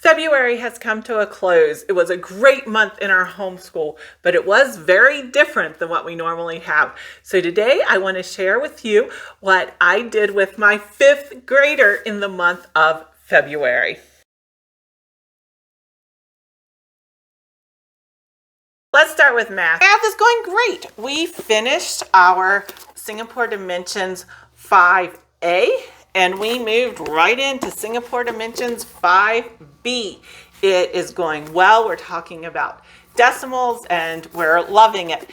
February has come to a close. It was a great month in our homeschool, but it was very different than what we normally have. So today I want to share with you what I did with my 5th grader in the month of February. Let's start with math. Math is going great. We finished our Singapore Dimensions 5A and we moved right into Singapore Dimensions 5B. It is going well. We're talking about decimals and we're loving it.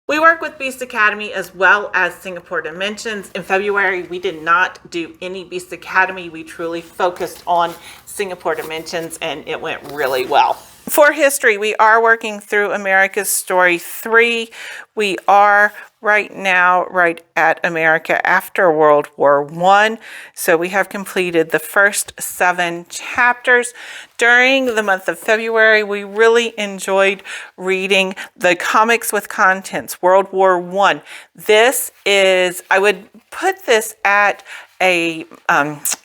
We work with Beast Academy as well as Singapore Dimensions. In February, we did not do any Beast Academy. We truly focused on Singapore Dimensions and it went really well. For history, we are working through America's Story 3. We are right now right at America after World War I. So we have completed the first 7 chapters. During the month of February, we really enjoyed reading the Comix with Contents, World War I. This is, I would put this at a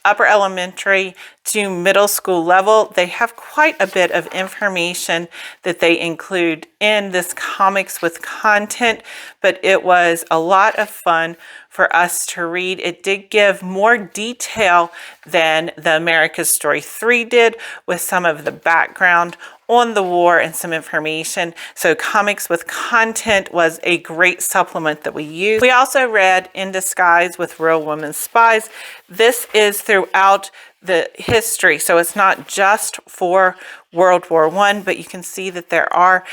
upper elementary to middle school level. They have quite a bit of information that they include in this Comix with Content, but it was a lot of fun for us to read. It did give more detail than the America's Story 3 did, with some of the background on the war and some information. So Comix with Content was a great supplement that we used. We also read In Disguise with Real Women Spies. This is throughout the history, so it's not just for World War I, but you can see that there are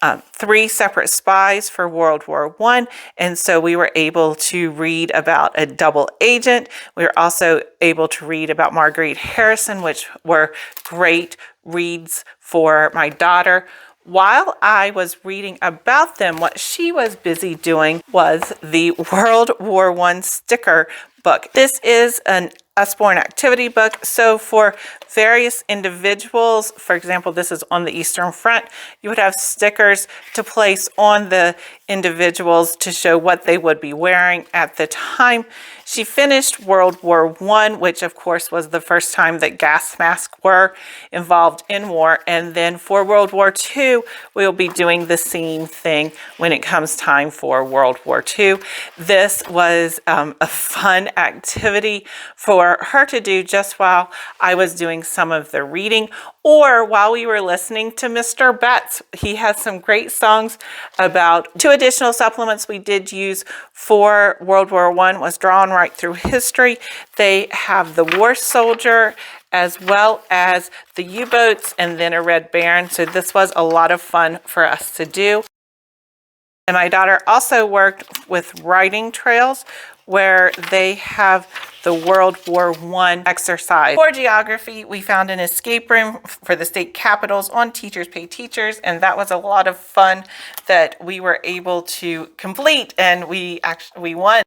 3 separate spies for World War I, and so we were able to read about a double agent. We were also able to read about Marguerite Harrison, which were great reads for my daughter. While I was reading about them, what she was busy doing was the World War I sticker book. This is an Usborne activity book. So for various individuals, for example, this is on the Eastern Front, you would have stickers to place on the individuals to show what they would be wearing at the time. She finished World War I, which of course was the first time that gas masks were involved in war. And then for World War II, we'll be doing the same thing when it comes time for World War II. This was a fun activity for her to do just while I was doing some of the reading, or while we were listening to Mr. Betts. He has some great songs about 2 additional supplements we did use for World War I was Drawn Right Through History. They have the War Soldier as well as the U-boats and then a Red Baron. So this was a lot of fun for us to do. And my daughter also worked with writing trails, where they have the World War I exercise. For geography, we found an escape room for the state capitals on Teachers Pay Teachers, and that was a lot of fun that we were able to complete, and we won.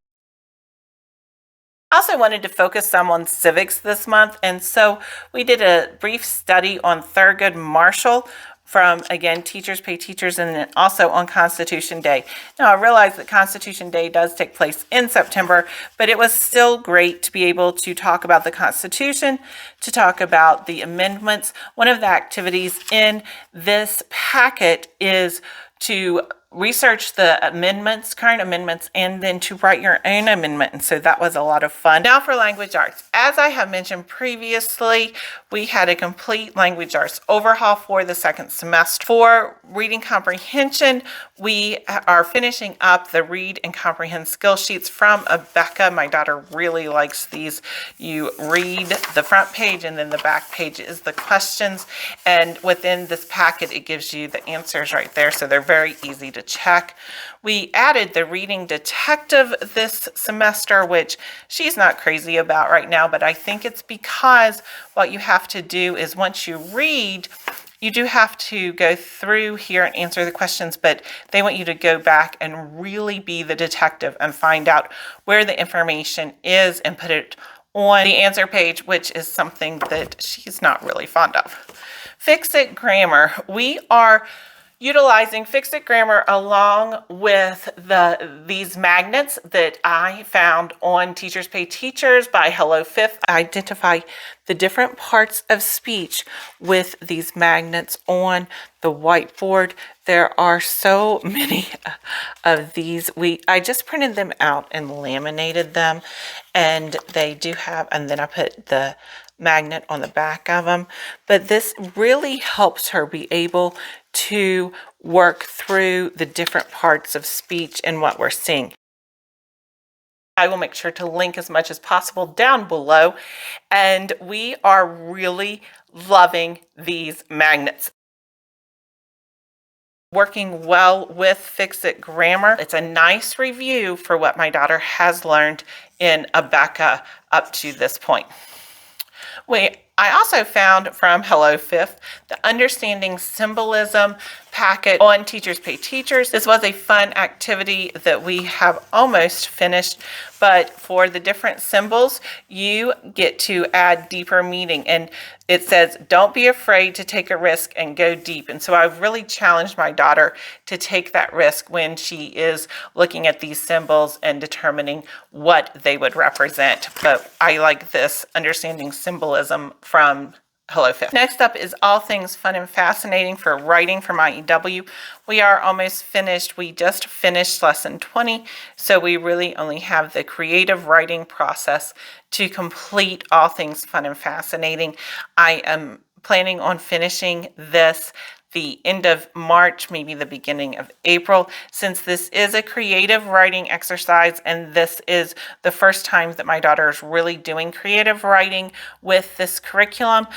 I also wanted to focus some on civics this month, and so we did a brief study on Thurgood Marshall from, again, Teachers Pay Teachers, and then also on Constitution Day. Now, I realize that Constitution Day does take place in September, but it was still great to be able to talk about the Constitution, to talk about the amendments. One of the activities in this packet is to research the amendments, current amendments, and then to write your own amendment. And so that was a lot of fun. Now for language arts. As I have mentioned previously, we had a complete language arts overhaul for the 2nd semester. For reading comprehension, we are finishing up the read and comprehend skill sheets from Abeka. My daughter really likes these. You read the front page and then the back page is the questions. And within this packet, it gives you the answers right there. So they're very easy to check. We added the reading detective this semester, which she's not crazy about right now, but I think it's because what you have to do is once you read, you do have to go through here and answer the questions, but they want you to go back and really be the detective and find out where the information is and put it on the answer page, which is something that she's not really fond of. Fix It Grammar. We are utilizing Fix-It Grammar along with these magnets that I found on Teachers Pay Teachers by Hello Fifth. Identify the different parts of speech with these magnets on the whiteboard. There are so many of these. I just printed them out and laminated them, and they do have, and then I put the magnet on the back of them. But this really helps her be able to work through the different parts of speech and what we're seeing. I will make sure to link as much as possible down below, and we are really loving these magnets. Working well with Fix-It Grammar. It's a nice review for what my daughter has learned in Abeka up to this point. I also found from Hello Fifth the Understanding Symbolism packet on Teachers Pay Teachers. This was a fun activity that we have almost finished, but for the different symbols, you get to add deeper meaning. And it says, don't be afraid to take a risk and go deep. And so I've really challenged my daughter to take that risk when she is looking at these symbols and determining what they would represent. But I like this Understanding Symbolism from Hello Fifth. Next up is All Things Fun and Fascinating for Writing from IEW. We are almost finished. We just finished lesson 20, so we really only have the creative writing process to complete All Things Fun and Fascinating. I am planning on finishing this the end of March, maybe the beginning of April, since this is a creative writing exercise and this is the first time that my daughter is really doing creative writing with this curriculum.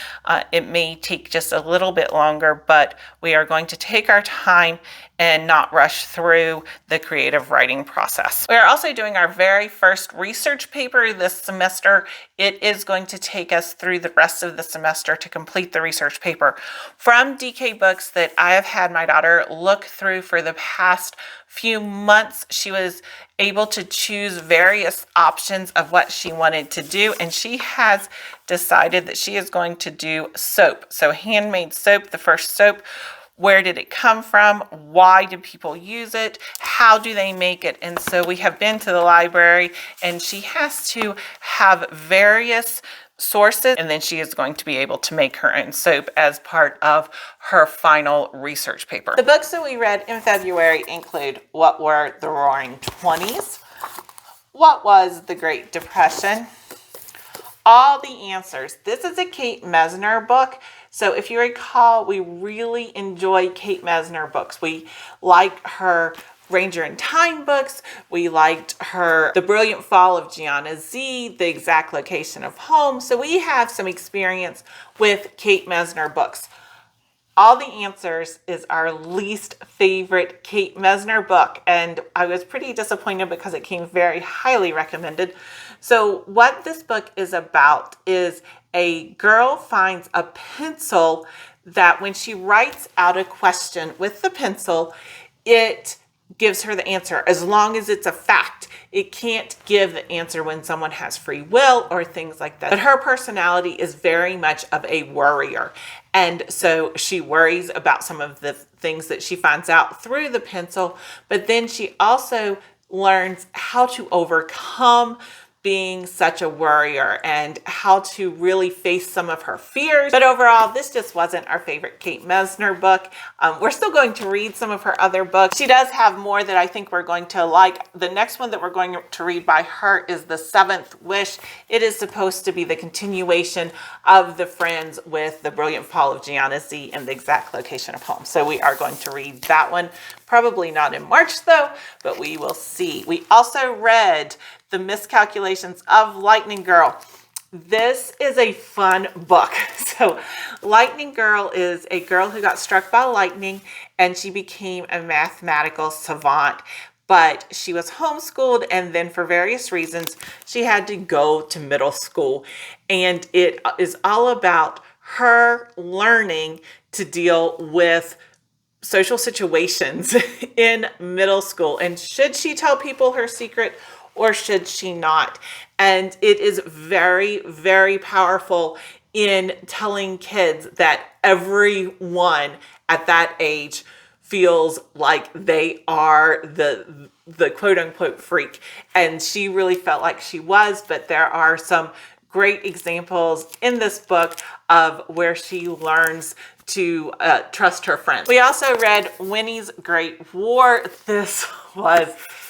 It may take just a little bit longer, but we are going to take our time and not rush through the creative writing process. We are also doing our very first research paper this semester. It is going to take us through the rest of the semester to complete the research paper from DK Books that I have had my daughter look through for the past few months. She was able to choose various options of what she wanted to do, and she has decided that she is going to do soap. So handmade soap, the first soap. Where did it come from? Why did people use it? How do they make it? And so we have been to the library, and she has to have various sources, and then she is going to be able to make her own soap as part of her final research paper. The books that we read in February include What Were the Roaring Twenties? What Was the Great Depression? All the Answers. This is a Kate Mesner book. So if you recall, we really enjoy Kate Mesner books. We like her Ranger in Time books. We liked her The Brilliant Fall of Gianna Z, The Exact Location of Home. So we have some experience with Kate Mesner books. All the Answers is our least favorite Kate Mesner book, and I was pretty disappointed because it came very highly recommended. So what this book is about is a girl finds a pencil that when she writes out a question with the pencil, it gives her the answer as long as it's a fact. It can't give the answer when someone has free will or things like that. But her personality is very much of a worrier. And so she worries about some of the things that she finds out through the pencil, but then she also learns how to overcome being such a worrier and how to really face some of her fears. But overall, this just wasn't our favorite Kate Mesner book. We're still going to read some of her other books. She does have more that I think we're going to like. The next one that we're going to read by her is The Seventh Wish. It is supposed to be the continuation of The Friends with The Brilliant Fall of Gianna Z and The Exact Location of Home. So we are going to read that one. Probably not in March though, but we will see. We also read The Miscalculations of Lightning Girl. This is a fun book. So Lightning Girl is a girl who got struck by lightning and she became a mathematical savant. But she was homeschooled, and then for various reasons, she had to go to middle school. And it is all about her learning to deal with social situations in middle school. And should she tell people her secret or should she not? And it is very, very powerful in telling kids that everyone at that age feels like they are the quote unquote freak. And she really felt like she was, but there are some great examples in this book of where she learns to trust her friends. We also read Winnie's Great War. This was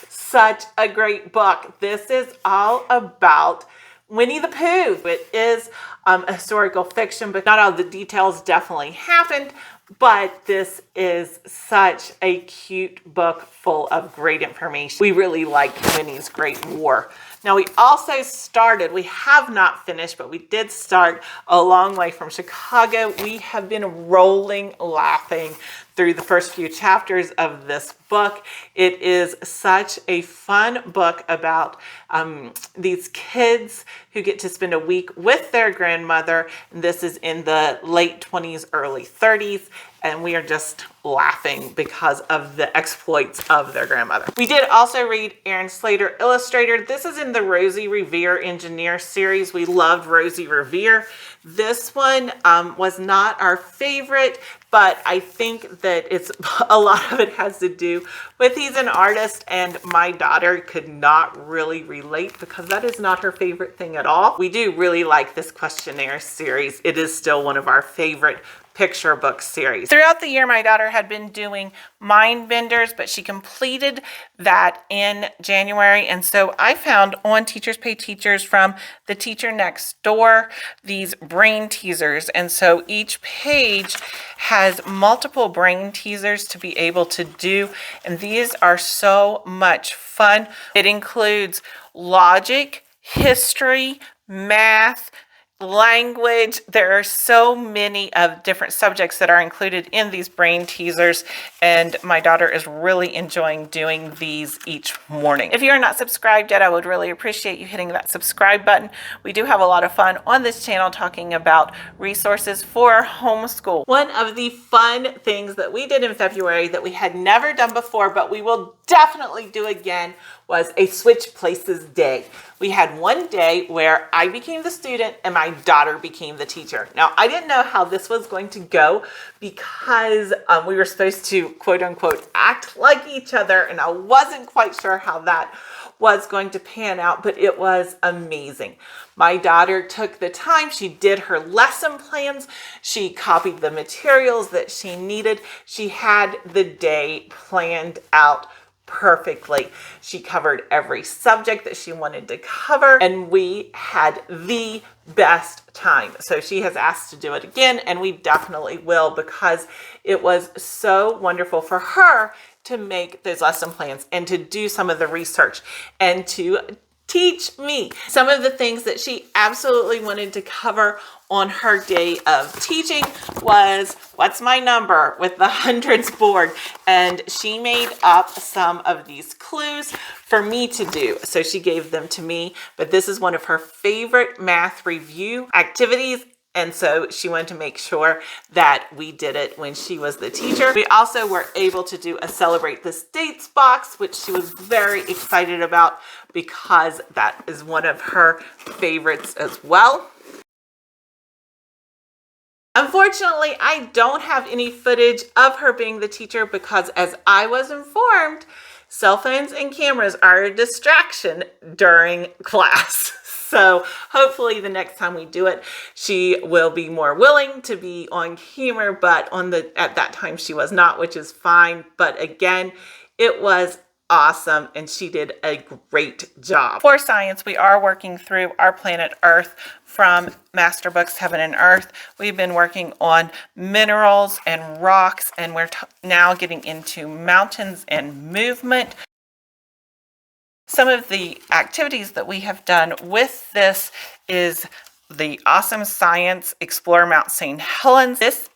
such a great book. This is all about Winnie the Pooh. It is a historical fiction, but not all the details definitely happened. But this is such a cute book full of great information. We really liked Winnie's Great War. Now we also started, we have not finished, but we did start A Long Way from Chicago. We have been rolling laughing through the first few chapters of this book. It is such a fun book about these kids who get to spend a week with their grandmother. This is in the late 20s, early 30s. And we are just laughing because of the exploits of their grandmother. We did also read Aaron Slater, Illustrator. This is in the Rosie Revere Engineer series. We loved Rosie Revere. This one was not our favorite, but I think that a lot of it has to do with he's an artist, and my daughter could not really relate because that is not her favorite thing at all. We do really like this questionnaire series. It is still one of our favorite picture book series. Throughout the year, my daughter had been doing mind benders, but she completed that in January. And so I found on Teachers Pay Teachers from the Teacher Next Door these brain teasers. And so each page has multiple brain teasers to be able to do. And these are so much fun. It includes logic, history, math, language. There are so many of different subjects that are included in these brain teasers, and my daughter is really enjoying doing these each morning. If you're not subscribed yet, I would really appreciate you hitting that subscribe button. We do have a lot of fun on this channel talking about resources for homeschool. One of the fun things that we did in February that we had never done before, but we will definitely do again, was a switch places day. We had one day where I became the student and my daughter became the teacher. Now, I didn't know how this was going to go because we were supposed to quote unquote act like each other, and I wasn't quite sure how that was going to pan out, but it was amazing. My daughter took the time, she did her lesson plans, she copied the materials that she needed, she had the day planned out perfectly. She covered every subject that she wanted to cover, and we had the best time. So she has asked to do it again, and we definitely will, because it was so wonderful for her to make those lesson plans and to do some of the research and to teach me some of the things that she absolutely wanted to cover on her day of teaching. Was what's my number with the hundreds board, and she made up some of these clues for me to do. So she gave them to me, but this is one of her favorite math review activities. And so she wanted to make sure that we did it when she was the teacher. We also were able to do a Celebrate the States box, which she was very excited about because that is one of her favorites as well. Unfortunately, I don't have any footage of her being the teacher because, as I was informed, cell phones and cameras are a distraction during class. So hopefully the next time we do it, she will be more willing to be on camera, but at that time she was not, which is fine. But again, it was awesome, and she did a great job. For science, we are working through Our Planet Earth from MasterBooks Heaven and Earth. We've been working on minerals and rocks, and we're now getting into mountains and movement. Some of the activities that we have done with this is the Awesome Science Explore Mount St. Helens. This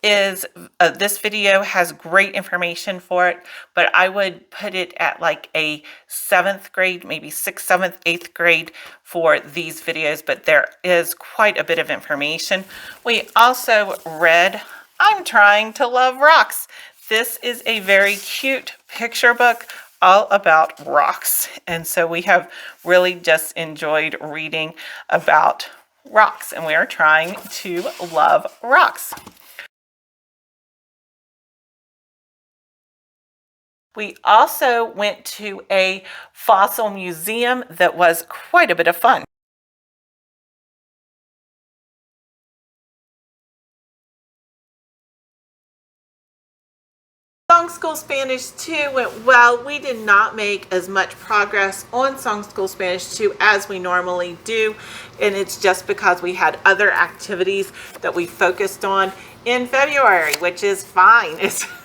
video has great information for it, but I would put it at like a 7th grade, maybe 6th, 7th, 8th grade for these videos, but there is quite a bit of information. We also read I'm Trying to Love Rocks. This is a very cute picture book all about rocks, and so we have really just enjoyed reading about rocks, and we are trying to love rocks. We also went to a fossil museum that was quite a bit of fun. Song School Spanish 2 went well. We did not make as much progress on Song School Spanish 2 as we normally do, and it's just because we had other activities that we focused on in February, which is fine.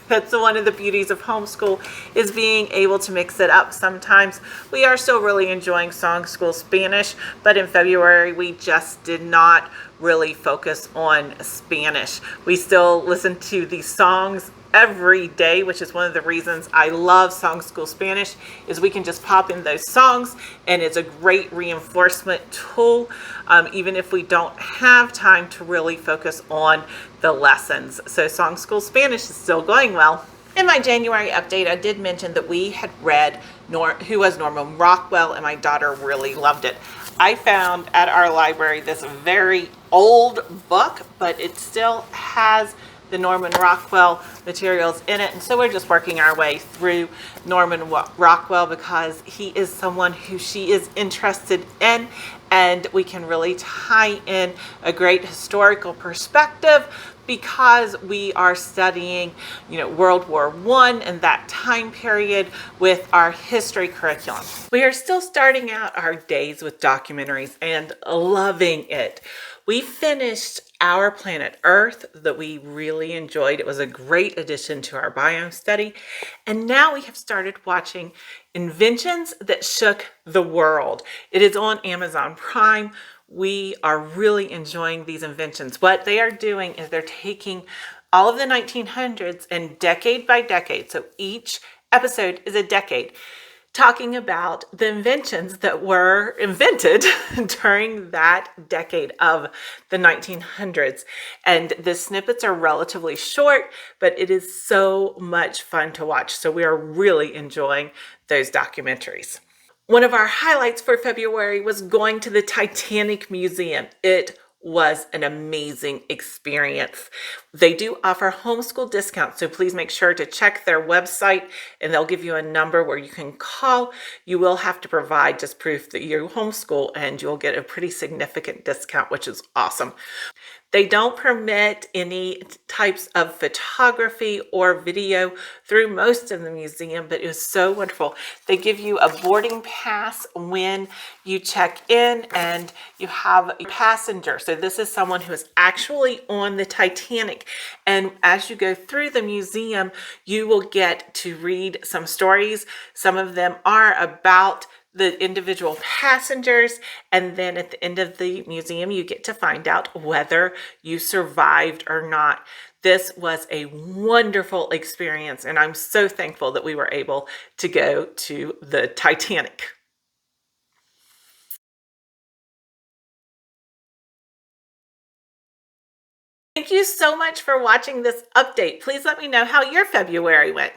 That's one of the beauties of homeschool, is being able to mix it up. Sometimes we are still really enjoying Song School Spanish, but in February we just did not really focus on Spanish. We still listen to these songs every day, which is one of the reasons I love Song School Spanish, is we can just pop in those songs and it's a great reinforcement tool, even if we don't have time to really focus on the lessons. So Song School Spanish is still going well. In my January update, I did mention that we had read Who Was Norman Rockwell, and my daughter really loved it. I found at our library this very old book, but it still has the Norman Rockwell materials in it, and so we're just working our way through Norman Rockwell because he is someone who she is interested in, and we can really tie in a great historical perspective because we are studying, World War I and that time period with our history curriculum. We are still starting out our days with documentaries and loving it. We finished Our Planet Earth that we really enjoyed. It was a great addition to our biome study. And now we have started watching Inventions That Shook the World. It is on Amazon Prime. We are really enjoying these inventions. What they are doing is they're taking all of the 1900s and decade by decade, so each episode is a decade, talking about the inventions that were invented during that decade of the 1900s. And the snippets are relatively short, but it is so much fun to watch. So we are really enjoying those documentaries. One of our highlights for February was going to the Titanic Museum. It was an amazing experience. They do offer homeschool discounts, so please make sure to check their website and they'll give you a number where you can call. You will have to provide just proof that you homeschool and you'll get a pretty significant discount, which is awesome. They don't permit any types of photography or video through most of the museum, but it was so wonderful. They give you a boarding pass when you check in, and you have a passenger. So this is someone who is actually on the Titanic. And as you go through the museum, you will get to read some stories. Some of them are about the individual passengers, and then at the end of the museum you get to find out whether you survived or not. This was a wonderful experience, and I'm so thankful that we were able to go to the Titanic. Thank you so much for watching this update. Please let me know how your February went.